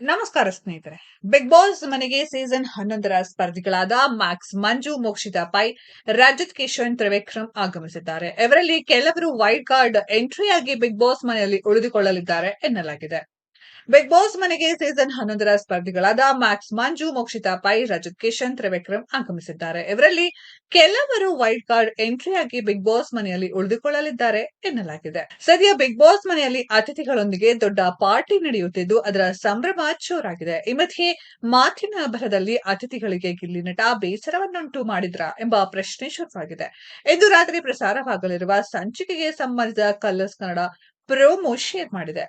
ನಮಸ್ಕಾರ ಸ್ನೇಹಿತರೆ. Big boss ಮನೆಗೆ ಸೀಸನ್ 11ರ ಸ್ಪರ್ಧಿಗಳಾದ ಮ್ಯಾಕ್ಸ್ ಮಂಜು, ಮೋಕ್ಷಿತಾ ಪೈ, ರಜತ್ ಕಿಶನ್, ತ್ರಿವಿಕ್ರಮ್ ಆಗಮಿಸಿದ್ದಾರೆ. ಇವರಲ್ಲಿ ಕೆಲವರು ವೈಲ್ಡ್ ಕಾರ್ಡ್ ಎಂಟ್ರಿಯಾಗಿ ಬಿಗ್ ಬಾಸ್ ಮನೆಯಲ್ಲಿ ಉಳಿದುಕೊಳ್ಳಲಿದ್ದಾರೆ ಎನ್ನಲಾಗಿದೆ. ಬಿಗ್ ಬಾಸ್ ಮನೆಗೆ ಸೀಸನ್ 11ರ ಸ್ಪರ್ಧಿಗಳಾದ ಮ್ಯಾಕ್ಸ್ ಮಂಜು, ಮೋಕ್ಷಿತಾ ಪೈ, ರಜತ್ ಕಿಶನ್, ತ್ರಿವಿಕ್ರಮ್ ಆಗಮಿಸಿದ್ದಾರೆ. ಇವರಲ್ಲಿ ಕೆಲವರು ವೈಲ್ಡ್ ಕಾರ್ಡ್ ಎಂಟ್ರಿಯಾಗಿ ಬಿಗ್ ಬಾಸ್ ಮನೆಯಲ್ಲಿ ಉಳಿದುಕೊಳ್ಳಲಿದ್ದಾರೆ ಎನ್ನಲಾಗಿದೆ. ಸದ್ಯ ಬಿಗ್ ಬಾಸ್ ಮನೆಯಲ್ಲಿ ಅತಿಥಿಗಳೊಂದಿಗೆ ದೊಡ್ಡ ಪಾರ್ಟಿ ನಡೆಯುತ್ತಿದ್ದು ಅದರ ಸಂಭ್ರಮ ಜೋರಾಗಿದೆ. ಈ ಮಧ್ಯೆ ಮಾತಿನ ಭರದಲ್ಲಿ ಅತಿಥಿಗಳಿಗೆ ಗಿಲ್ಲಿ ನಟ ಬೇಸರವನ್ನುಂಟು ಮಾಡಿದ್ರಾ ಎಂಬ ಪ್ರಶ್ನೆ ಶುರುವಾಗಿದೆ. ಇಂದು ರಾತ್ರಿ ಪ್ರಸಾರವಾಗಲಿರುವ ಸಂಚಿಕೆಗೆ ಸಂಬಂಧಿಸಿದ ಕಲರ್ಸ್ ಕನ್ನಡ ಪ್ರೋಮೋ ಶೇರ್ ಮಾಡಿದೆ.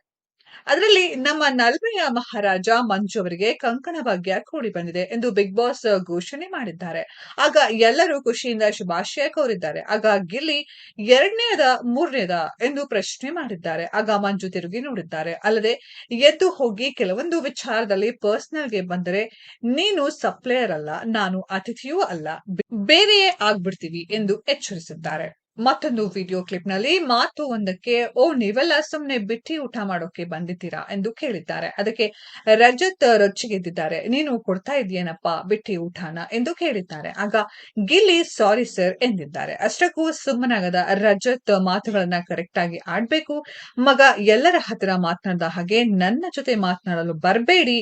ಅದರಲ್ಲಿ ನಮ್ಮ ನಲ್ಮೆಯ ಮಹಾರಾಜ ಮಂಜು ಅವರಿಗೆ ಕಂಕಣ ಭಾಗ್ಯ ಕೂಡಿ ಬಂದಿದೆ ಎಂದು ಬಿಗ್ ಬಾಸ್ ಘೋಷಣೆ ಮಾಡಿದ್ದಾರೆ. ಆಗ ಎಲ್ಲರೂ ಖುಷಿಯಿಂದ ಶುಭಾಶಯ ಕೋರಿದ್ದಾರೆ. ಆಗ ಗಿಲ್ಲಿ ಎರಡನೇದ ಮೂರನೇದ ಎಂದು ಪ್ರಶ್ನೆ ಮಾಡಿದ್ದಾರೆ. ಆಗ ಮಂಜು ತಿರುಗಿ ನೋಡಿದ್ದಾರೆ. ಅಲ್ಲದೆ ಎದ್ದು ಹೋಗಿ ಕೆಲವೊಂದು ವಿಚಾರದಲ್ಲಿ ಪರ್ಸನಲ್ಗೆ ಬಂದರೆ ನೀನು ಸಪ್ಲೇಯರ್ ಅಲ್ಲ, ನಾನು ಅತಿಥಿಯೂ ಅಲ್ಲ, ಬೇರೆಯೇ ಆಗ್ಬಿಡ್ತೀವಿ ಎಂದು ಎಚ್ಚರಿಸಿದ್ದಾರೆ. ಮತ್ತೊಂದು ವಿಡಿಯೋ ಕ್ಲಿಪ್ ನಲ್ಲಿ ಮಾತು ಒಂದಕ್ಕೆ ನೀವೆಲ್ಲ ಸುಮ್ನೆ ಬಿಟ್ಟಿ ಊಟ ಮಾಡೋಕೆ ಬಂದಿದ್ದೀರಾ ಎಂದು ಕೇಳಿದ್ದಾರೆ. ಅದಕ್ಕೆ ರಜತ್ ರೊಚ್ಚಿಗೆದ್ದಿದ್ದಾರೆ. ನೀನು ಕೊಡ್ತಾ ಇದೆಯೇನಪ್ಪ ಬಿಟ್ಟಿ ಊಟನ ಎಂದು ಕೇಳಿದ್ದಾರೆ. ಆಗ ಗಿಲ್ಲಿ ಸಾರಿ ಸರ್ ಎಂದಿದ್ದಾರೆ. ಅಷ್ಟಕ್ಕೂ ಸುಮ್ಮನಾಗದ ರಜತ್ ಮಾತುಗಳನ್ನ ಕರೆಕ್ಟ್ ಆಗಿ ಆಡ್ಬೇಕು, ಮಗ ಎಲ್ಲರ ಹತ್ತಿರ ಮಾತನಾಡಿದ ಹಾಗೆ ನನ್ನ ಜೊತೆ ಮಾತನಾಡಲು ಬರಬೇಡಿ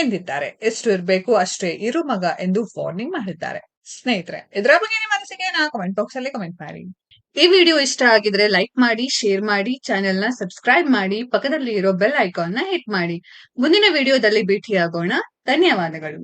ಎಂದಿದ್ದಾರೆ. ಎಷ್ಟು ಇರಬೇಕು ಅಷ್ಟೇ ಇರು ಮಗ ಎಂದು ವಾರ್ನಿಂಗ್ ಮಾಡಿದ್ದಾರೆ. ಸ್ನೇಹಿತರೆ, ಇದರ ಬಗ್ಗೆ ನಿಮ್ಮ ಅನಿಸಿಕೆಯನ್ನ ಕಮೆಂಟ್ ಬಾಕ್ಸ್ ಅಲ್ಲಿ ಕಮೆಂಟ್ ಮಾಡಿ. ಈ ವಿಡಿಯೋ ಇಷ್ಟ ಆಗಿದ್ರೆ ಲೈಕ್ ಮಾಡಿ, ಶೇರ್ ಮಾಡಿ, ಚಾನೆಲ್ ನ ಸಬ್ಸ್ಕ್ರೈಬ್ ಮಾಡಿ, ಪಕ್ಕದಲ್ಲಿ ಇರೋ ಬೆಲ್ ಐಕಾನ್ ನ ಹಿಟ್ ಮಾಡಿ. ಮುಂದಿನ ವಿಡಿಯೋದಲ್ಲಿ ಭೇಟಿಯಾಗೋಣ. ಧನ್ಯವಾದಗಳು.